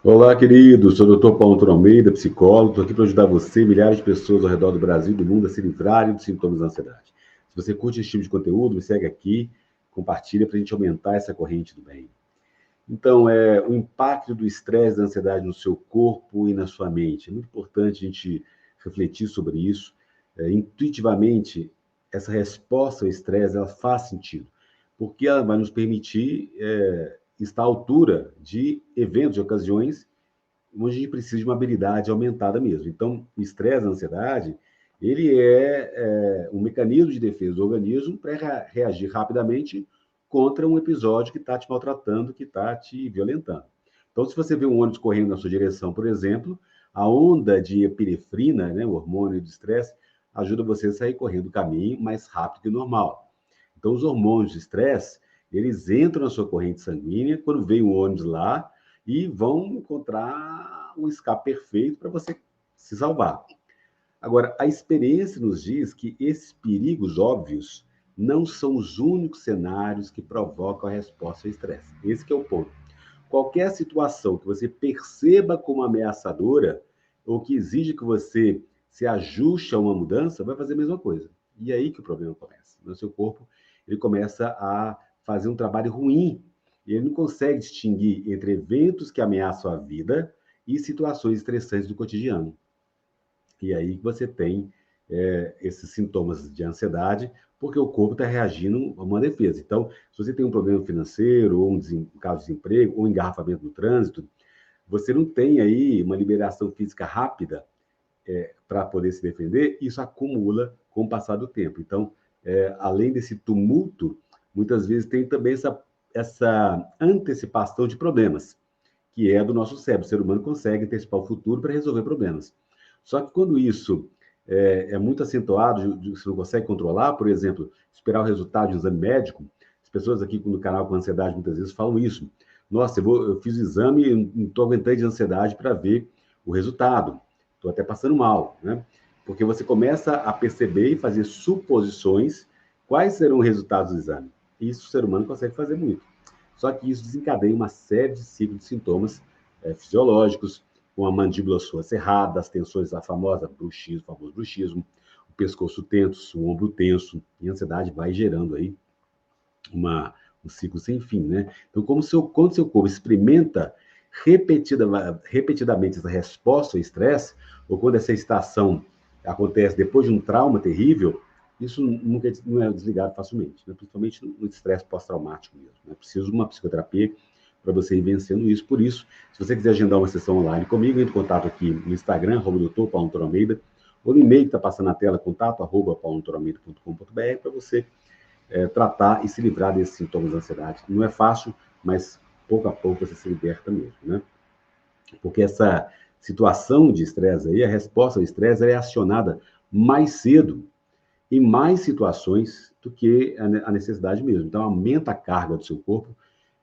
Olá, querido. Sou o Dr. Paulo Almeida, psicólogo. Estou aqui para ajudar você e milhares de pessoas ao redor do Brasil e do mundo a se livrarem dos sintomas da ansiedade. Se você curte esse tipo de conteúdo, me segue aqui, compartilha para a gente aumentar essa corrente do bem. Então, o impacto do estresse e da ansiedade no seu corpo e na sua mente. É muito importante a gente refletir sobre isso. Intuitivamente, essa resposta ao estresse ela faz sentido, porque ela vai nos permitir estar à altura de eventos, de ocasiões onde a gente precisa de uma habilidade aumentada mesmo. Então, o estresse, a ansiedade, ele é um mecanismo de defesa do organismo para reagir rapidamente contra um episódio que está te maltratando, que está te violentando. Então, se você vê um ônibus correndo na sua direção, por exemplo, a onda de epinefrina, né, o hormônio do estresse, ajuda você a sair correndo o caminho mais rápido que o normal. Então, os hormônios de estresse, eles entram na sua corrente sanguínea, quando vem o ônibus lá, e vão encontrar um escape perfeito para você se salvar. Agora, a experiência nos diz que esses perigos óbvios não são os únicos cenários que provocam a resposta ao estresse. Esse que é o ponto. Qualquer situação que você perceba como ameaçadora ou que exige que você se ajuste a uma mudança, vai fazer a mesma coisa. E é aí que o problema começa. No seu corpo, ele começa a fazer um trabalho ruim. E ele não consegue distinguir entre eventos que ameaçam a vida e situações estressantes do cotidiano. E aí que você tem esses sintomas de ansiedade, porque o corpo está reagindo a uma defesa. Então, se você tem um problema financeiro, ou um caso de desemprego, ou um engarrafamento no trânsito, você não tem aí uma liberação física rápida para poder se defender, isso acumula com o passar do tempo. Então, além desse tumulto, muitas vezes tem também essa antecipação de problemas, que é do nosso cérebro. O ser humano consegue antecipar o futuro para resolver problemas. Só que quando isso é muito acentuado, você não consegue controlar, por exemplo, esperar o resultado de um exame médico, as pessoas aqui no canal com ansiedade muitas vezes falam isso. Nossa, eu fiz o exame e não estou aguentando de ansiedade para ver o resultado. Estou até passando mal, né? Porque você começa a perceber e fazer suposições quais serão os resultados do exame. Isso o ser humano consegue fazer muito. Só que isso desencadeia uma série de ciclos de sintomas fisiológicos, com a mandíbula sua cerrada, as tensões, a famosa bruxismo, o famoso bruxismo, o pescoço tenso, o ombro tenso, e a ansiedade vai gerando aí um ciclo sem fim, né? Então, quando seu corpo experimenta repetidamente essa resposta ao estresse, ou quando essa excitação acontece depois de um trauma terrível, isso nunca não é desligado facilmente, né? Principalmente no estresse pós-traumático mesmo. É preciso uma psicoterapia para você ir vencendo isso. Por isso, se você quiser agendar uma sessão online comigo, entre em contato aqui no Instagram, @Dr. Paulo Almeida, ou no e-mail que está passando na tela, contato@pauloalmeida.com.br, para você tratar e se livrar desses sintomas da ansiedade. Não é fácil, mas pouco a pouco você se liberta mesmo, né? Porque essa situação de estresse aí, a resposta ao estresse é acionada mais cedo em mais situações do que a necessidade mesmo. Então, aumenta a carga do seu corpo,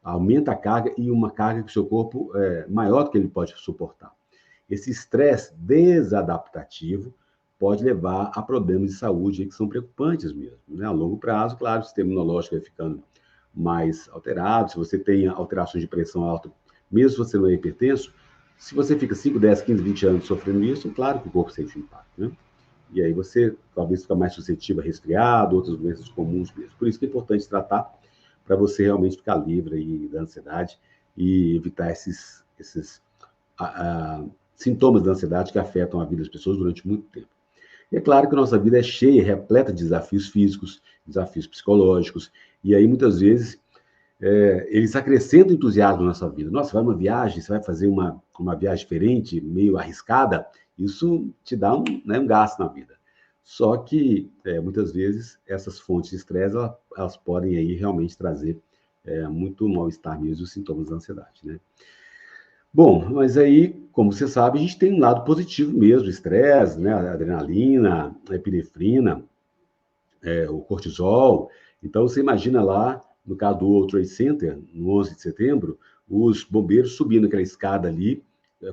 aumenta a carga e uma carga que o seu corpo é maior do que ele pode suportar. Esse estresse desadaptativo pode levar a problemas de saúde que são preocupantes mesmo. Né? A longo prazo, claro, o sistema imunológico vai ficando mais alterado, se você tem alterações de pressão alta, mesmo se você não é hipertenso, se você fica 5, 10, 15, 20 anos sofrendo isso, claro que o corpo sente impacto, né? E aí você talvez fica mais suscetível a resfriado, outras doenças comuns mesmo. Por isso que é importante tratar para você realmente ficar livre aí da ansiedade e evitar esses sintomas da ansiedade que afetam a vida das pessoas durante muito tempo. E é claro que a nossa vida é cheia, repleta de desafios físicos, desafios psicológicos, e aí muitas vezes eles acrescentam entusiasmo na sua vida. Nossa, vai uma viagem, você vai fazer uma viagem diferente, meio arriscada, isso te dá um gasto na vida. Só que, muitas vezes, essas fontes de estresse, elas podem aí realmente trazer muito mal-estar mesmo, os sintomas da ansiedade, né? Bom, mas aí, como você sabe, a gente tem um lado positivo mesmo, estresse, né? A adrenalina, a epinefrina, o cortisol. Então, você imagina lá, no caso do World Trade Center, no 11 de setembro, os bombeiros subindo aquela escada ali,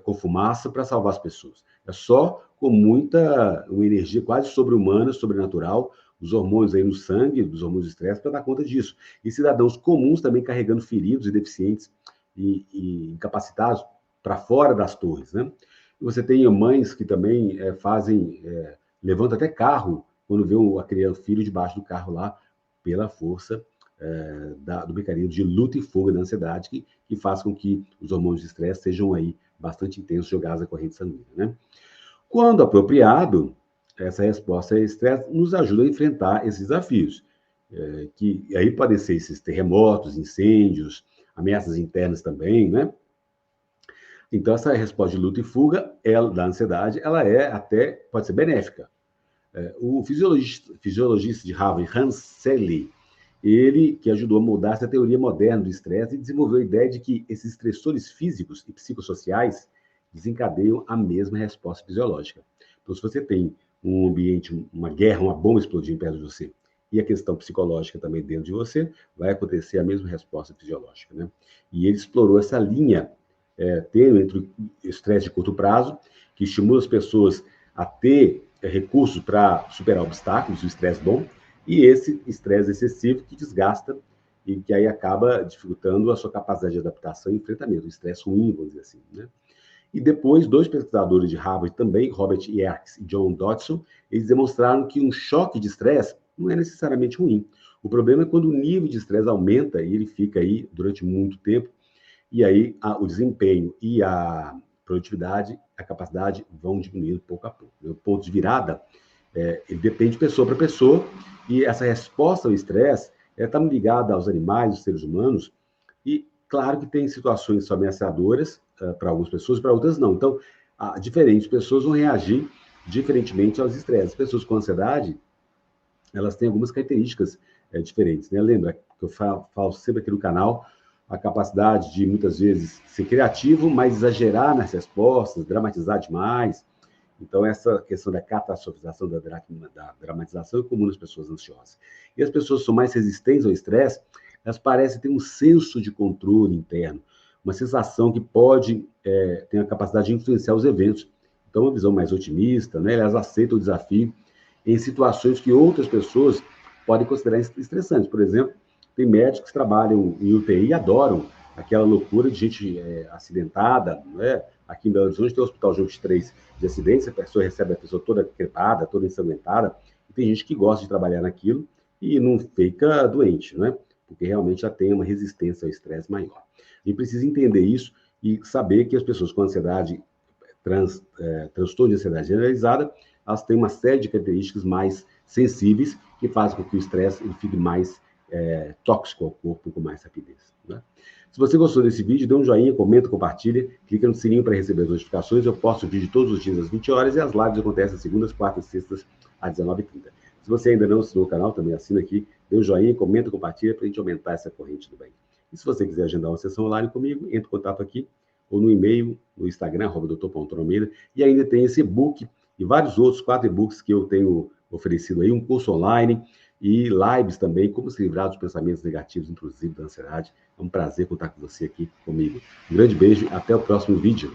com fumaça, para salvar as pessoas. É só com uma energia quase sobre-humana, sobrenatural, os hormônios aí no sangue, dos hormônios de estresse, para dar conta disso. E cidadãos comuns também carregando feridos e deficientes e incapacitados, para fora das torres, né? E você tem mães que também levantam até carro quando vê a criança, o filho debaixo do carro lá, pela força do mecanismo de luta e fuga da ansiedade, que faz com que os hormônios de estresse sejam aí bastante intensos, jogados na corrente sanguínea, né? Quando apropriado, essa resposta ao estresse nos ajuda a enfrentar esses desafios, que aí podem ser esses terremotos, incêndios, ameaças internas também, né? Então, essa resposta de luta e fuga da ansiedade, pode ser benéfica. O fisiologista de Harvard, Hans Selye, ele que ajudou a moldar essa teoria moderna do estresse e desenvolveu a ideia de que esses estressores físicos e psicossociais desencadeiam a mesma resposta fisiológica. Então, se você tem um ambiente, uma guerra, uma bomba explodindo perto de você, e a questão psicológica também dentro de você, vai acontecer a mesma resposta fisiológica, né? E ele explorou essa linha tênue entre o estresse de curto prazo, que estimula as pessoas a ter recursos para superar obstáculos, o estresse bom, e esse estresse excessivo que desgasta e que aí acaba dificultando a sua capacidade de adaptação e enfrentamento, o estresse ruim, vamos dizer assim, né? E depois, 2 pesquisadores de Harvard também, Robert Yerkes e John Dodson, eles demonstraram que um choque de estresse não é necessariamente ruim. O problema é quando o nível de estresse aumenta e ele fica aí durante muito tempo, e aí o desempenho e a produtividade, a capacidade vão diminuindo pouco a pouco. O ponto de virada, ele depende de pessoa para pessoa, e essa resposta ao estresse está ligada aos animais, aos seres humanos, e claro que tem situações ameaçadoras para algumas pessoas, para outras não. Então, diferentes pessoas vão reagir diferentemente aos estresses. Pessoas com ansiedade, elas têm algumas características diferentes, né? Lembra que eu falo sempre aqui no canal, a capacidade de, muitas vezes, ser criativo, mas exagerar nas respostas, dramatizar demais. Então, essa questão da catastrofização, da dramatização é comum nas pessoas ansiosas. E as pessoas que são mais resistentes ao estresse, elas parecem ter um senso de controle interno, uma sensação que pode ter a capacidade de influenciar os eventos. Então, uma visão mais otimista, né? Elas aceitam o desafio em situações que outras pessoas podem considerar estressantes. Por exemplo, tem médicos que trabalham em UTI e adoram aquela loucura de gente acidentada, não é? Aqui em Belo Horizonte tem o Hospital João 23 de acidentes, a pessoa recebe a pessoa toda crepada, toda ensanguentada, e tem gente que gosta de trabalhar naquilo e não fica doente, né? Porque realmente já tem uma resistência ao estresse maior. A gente precisa entender isso e saber que as pessoas com ansiedade, transtorno de ansiedade generalizada, elas têm uma série de características mais sensíveis que fazem com que o estresse fique mais tóxico ao corpo com mais rapidez, né? Se você gostou desse vídeo, dê um joinha, comenta, compartilha, clica no sininho para receber as notificações. Eu posto vídeo todos os dias às 20 horas e as lives acontecem às segundas, quartas e sextas às 19h30. Se você ainda não assinou o canal, também assina aqui, dê um joinha, comenta, compartilha para a gente aumentar essa corrente do bem. E se você quiser agendar uma sessão online comigo, entre em contato aqui ou no e-mail, no Instagram, @dr.almeida, e ainda tem esse e-book e vários outros 4 e-books que eu tenho oferecido aí, um curso online e lives também, como se livrar dos pensamentos negativos, inclusive da ansiedade. É um prazer contar com você aqui comigo. Um grande beijo, até o próximo vídeo.